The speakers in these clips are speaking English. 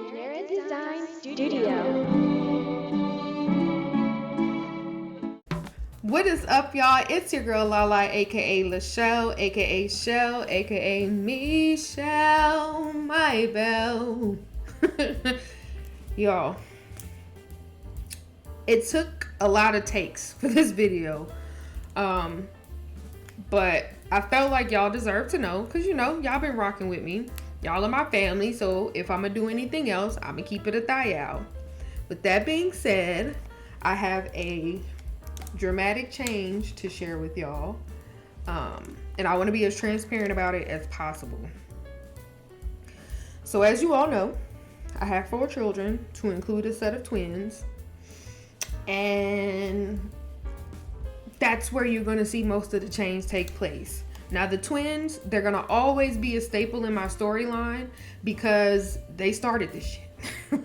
Genira Design Studio. What is up, y'all? It's your girl Lala, aka LaChelle, aka Chelle, aka Michelle, my belle. Y'all, it took a lot of takes for this video, but I felt like y'all deserve to know, because y'all been rocking with me. Y'all are my family, so if I'm gonna do anything else, I'm gonna keep it a thigh. With that being said, I have a dramatic change to share with y'all, and I want to be as transparent about it as possible. So as you all know, I have 4 children, to include a set of twins, and that's where you're going to see most of the change take place. Now the twins, they're going to always be a staple in my storyline because they started this shit.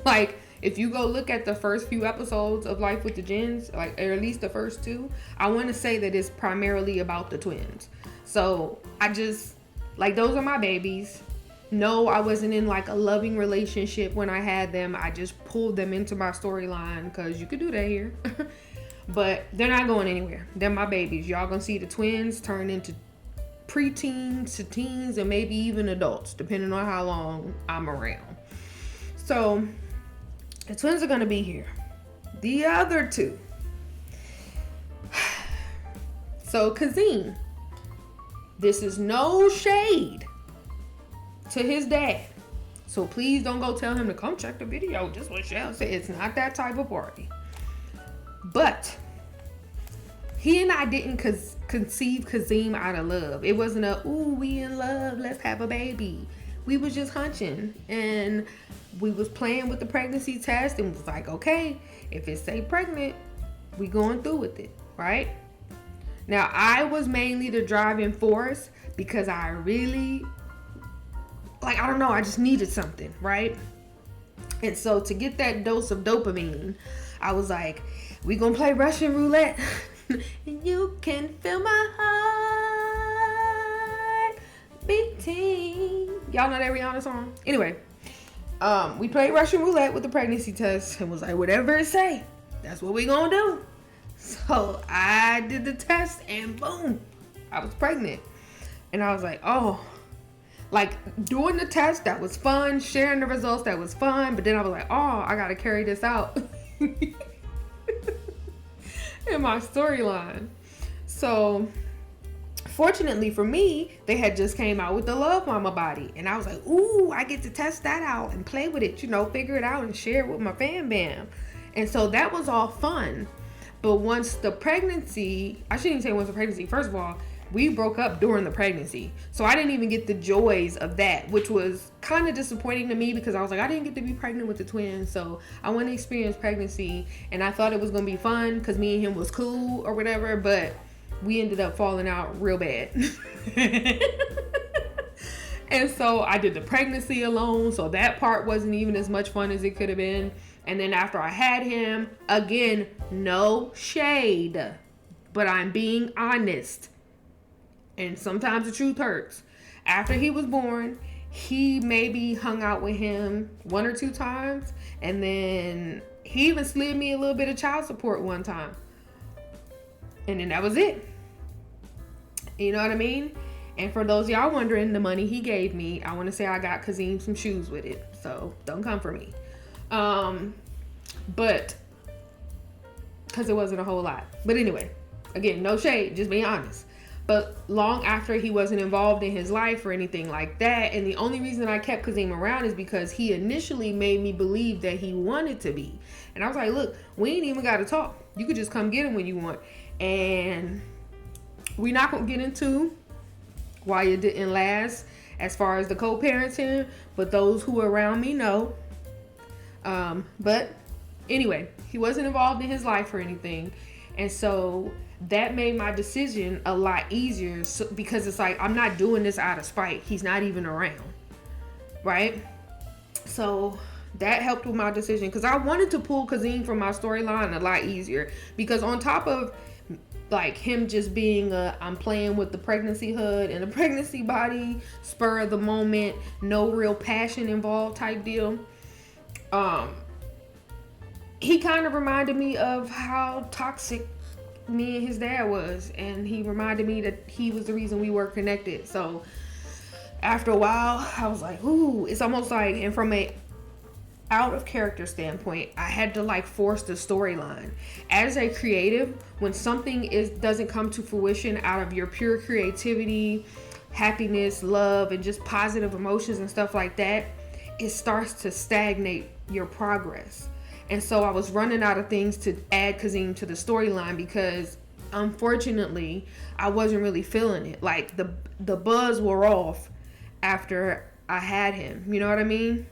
Like, if you go look at the first few episodes of Life with the Gens, or at least the first 2, I want to say that it's primarily about the twins. So I just, those are my babies. No, I wasn't in a loving relationship when I had them. I just pulled them into my storyline because you could do that here. But they're not going anywhere. They're my babies. Y'all gonna see the twins turn into preteens to teens and maybe even adults, depending on how long I'm around. So the twins are going to be here. The other 2. So Kazim, this is no shade to his dad. So please don't go tell him to come check the video. Just what Chelle said. It's not that type of party. But he and I didn't conceive Kazim out of love. It wasn't ooh, we in love, let's have a baby. We was just hunching, and we was playing with the pregnancy test and was like, okay, if it say pregnant, we going through with it, right? Now, I was mainly the driving force because I really, I don't know, I just needed something, right? And so to get that dose of dopamine, I was like, we gonna play Russian roulette. And you can feel my heart beating. Y'all know that Rihanna song? Anyway, we played Russian roulette with the pregnancy test and was like, whatever it say, that's what we gonna do. So I did the test and boom, I was pregnant. And I was like, oh, doing the test, that was fun. Sharing the results, that was fun. But then I was like, oh, I gotta carry this out in my storyline. So fortunately for me, they had just came out with the Love Mama body, and I was like, ooh, I get to test that out and play with it, figure it out and share it with my fam bam. And so that was all fun. But once the pregnancy, I shouldn't even say once the pregnancy, first of all, we broke up during the pregnancy. So I didn't even get the joys of that, which was kind of disappointing to me because I was like, I didn't get to be pregnant with the twins. So I want to experience pregnancy, and I thought it was going to be fun because me and him was cool or whatever, but we ended up falling out real bad. And so I did the pregnancy alone. So that part wasn't even as much fun as it could have been. And then after I had him, again, no shade, but I'm being honest. And sometimes the truth hurts. After he was born, he maybe hung out with him 1 or 2 times. And then he even slid me a little bit of child support one time. And then that was it. You know what I mean? And for those of y'all wondering, the money he gave me, I want to say I got Kazim some shoes with it. So don't come for me. But because it wasn't a whole lot. But anyway, again, no shade, just being honest. But long after he wasn't involved in his life or anything like that, and the only reason I kept Kazim around is because he initially made me believe that he wanted to be. And I was like, look, we ain't even got to talk. You could just come get him when you want. And we're not going to get into why it didn't last as far as the co-parenting, but those who are around me know. But anyway, he wasn't involved in his life or anything. And so that made my decision a lot easier, because it's like, I'm not doing this out of spite. He's not even around, right? So that helped with my decision, because I wanted to pull Kazim from my storyline a lot easier, because on top of him just being I'm playing with the pregnancy hood and the pregnancy body, spur of the moment, no real passion involved type deal, Um, he kind of reminded me of how toxic me and his dad was, and he reminded me that he was the reason we were connected. So after a while, I was like, ooh, it's almost like, and from a out of character standpoint, I had to like force the storyline. As a creative, when something doesn't come to fruition out of your pure creativity, happiness, love, and just positive emotions and stuff like that, it starts to stagnate your progress. And so I was running out of things to add Kazim to the storyline because unfortunately I wasn't really feeling it. Like the buzz wore off after I had him. You know what I mean?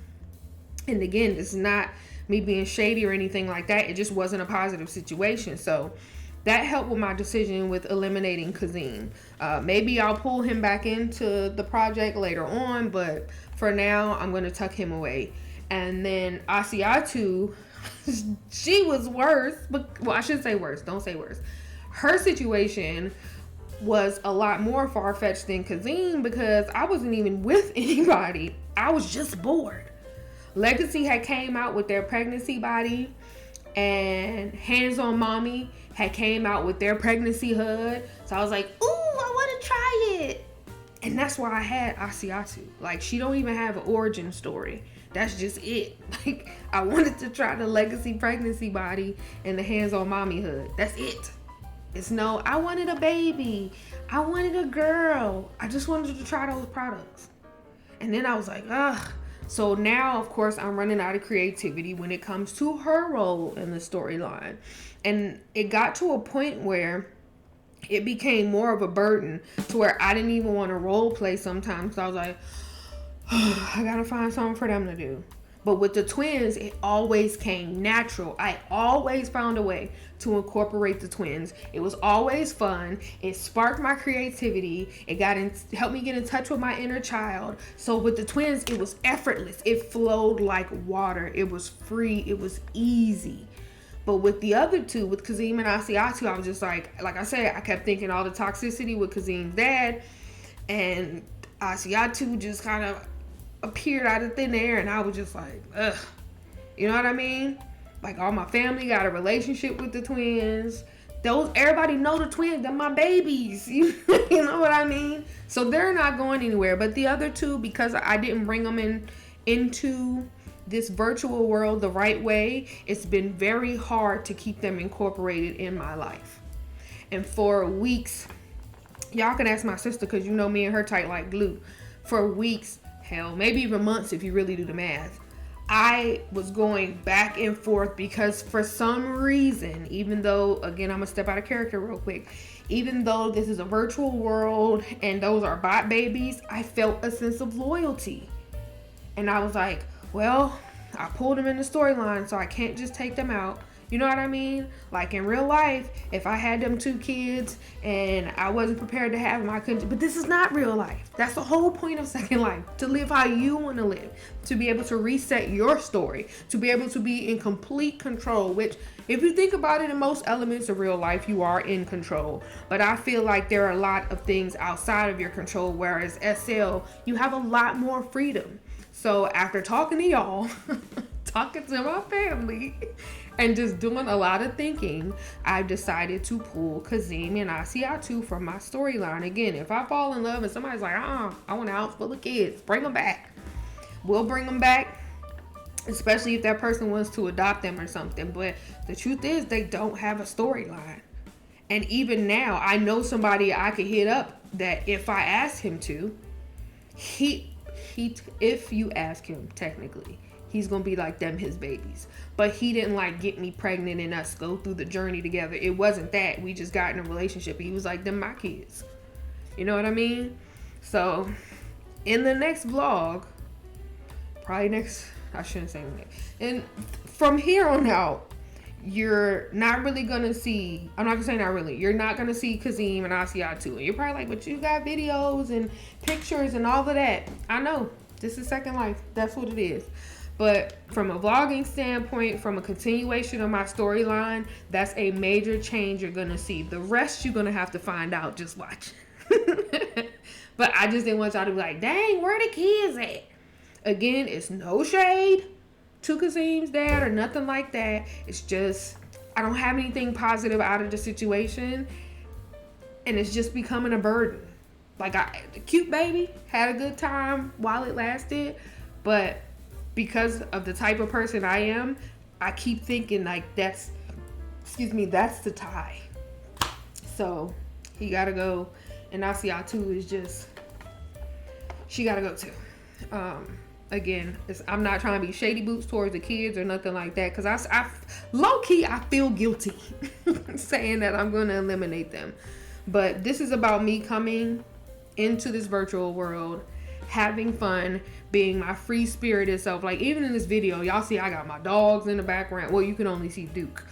And again, it's not me being shady or anything like that. It just wasn't a positive situation. So that helped with my decision with eliminating Kazim. Maybe I'll pull him back into the project later on, but for now, I'm going to tuck him away. And then Asiatu, she was worse. But, well, I shouldn't say worse. Don't say worse. Her situation was a lot more far-fetched than Kazim because I wasn't even with anybody. I was just bored. Legacy had came out with their pregnancy body, and Hands on Mommy had came out with their pregnancy HUD. So I was like, ooh, I want to try it. And that's why I had Asiatu. Like, she don't even have an origin story. That's just it. Like, I wanted to try the Legacy pregnancy body and the Hands on Mommy HUD. That's it. It's no, I wanted a baby. I wanted a girl. I just wanted to try those products. And then I was like, ugh. So now, of course, I'm running out of creativity when it comes to her role in the storyline. And it got to a point where it became more of a burden to where I didn't even want to role play sometimes. So I was like, oh, I gotta find something for them to do. But with the twins, it always came natural. I always found a way to incorporate the twins. It was always fun. It sparked my creativity. It helped me get in touch with my inner child. So with the twins, it was effortless. It flowed like water. It was free. It was easy. But with the other two, with Kazim and Asiatu, I was just like I said, I kept thinking all the toxicity with Kazim's dad, and Asiatu just kind of appeared out of thin air, and I was just like, ugh. You know what I mean? Like, all my family got a relationship with the twins. Everybody know the twins. They're my babies. You know what I mean? So they're not going anywhere. But the other two, because I didn't bring them into this virtual world the right way, it's been very hard to keep them incorporated in my life. And for weeks, y'all can ask my sister, because you know me and her tight like glue. For weeks, hell, maybe even months if you really do the math, I was going back and forth because for some reason, even though, again, I'm gonna step out of character real quick, even though this is a virtual world and those are bot babies, I felt a sense of loyalty. And I was like, well, I pulled them in the storyline, so I can't just take them out. You know what I mean? Like, in real life, if I had them two kids and I wasn't prepared to have them, I couldn't. But this is not real life. That's the whole point of Second Life. To live how you want to live. To be able to reset your story. To be able to be in complete control. Which, if you think about it, in most elements of real life, you are in control. But I feel like there are a lot of things outside of your control. Whereas SL, you have a lot more freedom. So after talking to y'all, talking to my family, and just doing a lot of thinking, I've decided to pull Kazim and Asiatu from my storyline. Again, if I fall in love and somebody's like, I want a house full of kids, bring them back. We'll bring them back, especially if that person wants to adopt them or something. But the truth is, they don't have a storyline. And even now, I know somebody I could hit up that if I ask him to, if you ask him, technically, he's gonna be like them his babies. But he didn't like get me pregnant and us go through the journey together. It wasn't that. We just got in a relationship. He was like, them my kids. You know what I mean? So in the next vlog, I shouldn't say that. And from here on out, you're not really gonna see, I'm not gonna say not really, you're not gonna see Kazim and Asiatu. And you're probably like, but you got videos and pictures and all of that. I know, this is Second Life. That's what it is. But from a vlogging standpoint, from a continuation of my storyline, that's a major change you're gonna see. The rest you're gonna have to find out. Just watch. But I just didn't want y'all to be like, dang, where the kids at? Again, it's no shade. to Kazeem's dad or nothing like that. It's just I don't have anything positive out of the situation, and it's just becoming a burden. Like, the cute baby had a good time while it lasted, but because of the type of person I am, I keep thinking like that's the tie. So he gotta go, and Asiatu is just, she gotta go too. Again, I'm not trying to be shady boots towards the kids or nothing like that, because I low key I feel guilty saying that I'm gonna eliminate them. But this is about me coming into this virtual world, having fun, being my free spirited self. Like, even in this video, y'all see I got my dogs in the background. Well, you can only see Duke.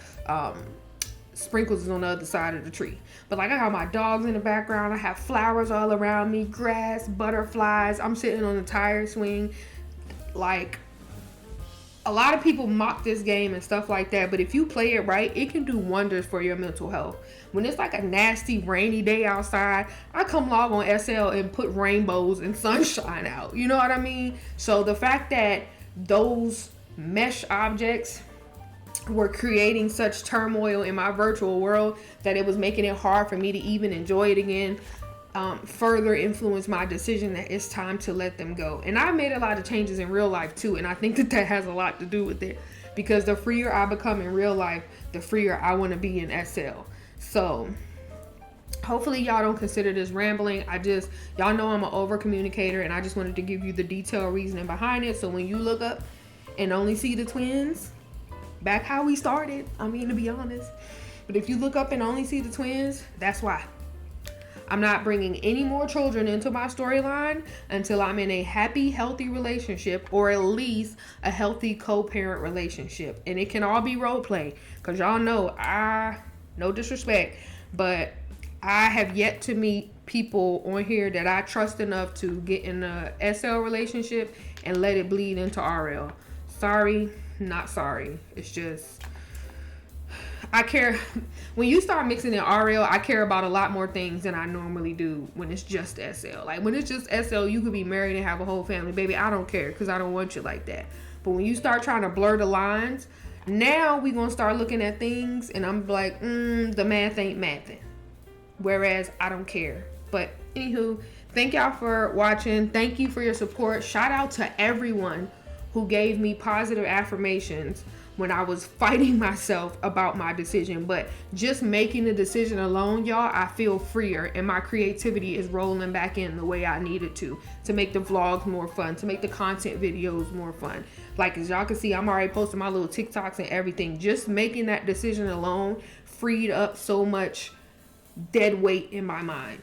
Sprinkles is on the other side of the tree. But like, I got my dogs in the background. I have flowers all around me, grass, butterflies. I'm sitting on the tire swing. Like, a lot of people mock this game and stuff like that, but if you play it right, it can do wonders for your mental health. When it's like a nasty rainy day outside, I come log on SL and put rainbows and sunshine out. You know what I mean? So the fact that those mesh objects were creating such turmoil in my virtual world that it was making it hard for me to even enjoy it again, further influenced my decision that it's time to let them go. And I made a lot of changes in real life too, and I think that has a lot to do with it, because the freer I become in real life, the freer I want to be in SL. So hopefully y'all don't consider this rambling. Y'all know I'm an over communicator, and I just wanted to give you the detailed reasoning behind it, so when you look up and only see the twins, back how we started, I mean, to be honest, but if you look up and only see the twins, that's why. I'm not bringing any more children into my storyline until I'm in a happy, healthy relationship, or at least a healthy co-parent relationship. And it can all be role play, because y'all know, no disrespect, but I have yet to meet people on here that I trust enough to get in a SL relationship and let it bleed into RL. Sorry, not sorry. It's just, I care. When you start mixing in RL, I care about a lot more things than I normally do when it's just SL. Like, when it's just SL, you could be married and have a whole family. Baby, I don't care, because I don't want you like that. But when you start trying to blur the lines, now we going to start looking at things, and I'm like, the math ain't mathing. Whereas I don't care. But anywho, thank y'all for watching. Thank you for your support. Shout out to everyone who gave me positive affirmations when I was fighting myself about my decision. But just making the decision alone, y'all, I feel freer, and my creativity is rolling back in the way I needed to make the vlogs more fun, to make the content videos more fun. Like, as y'all can see, I'm already posting my little TikToks and everything. Just making that decision alone freed up so much dead weight in my mind.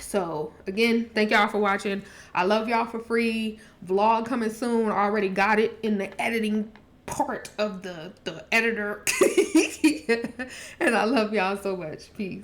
So again, thank y'all for watching. I love y'all for free. Vlog coming soon. Already got it in the editing part of the editor. And I love y'all so much. Peace.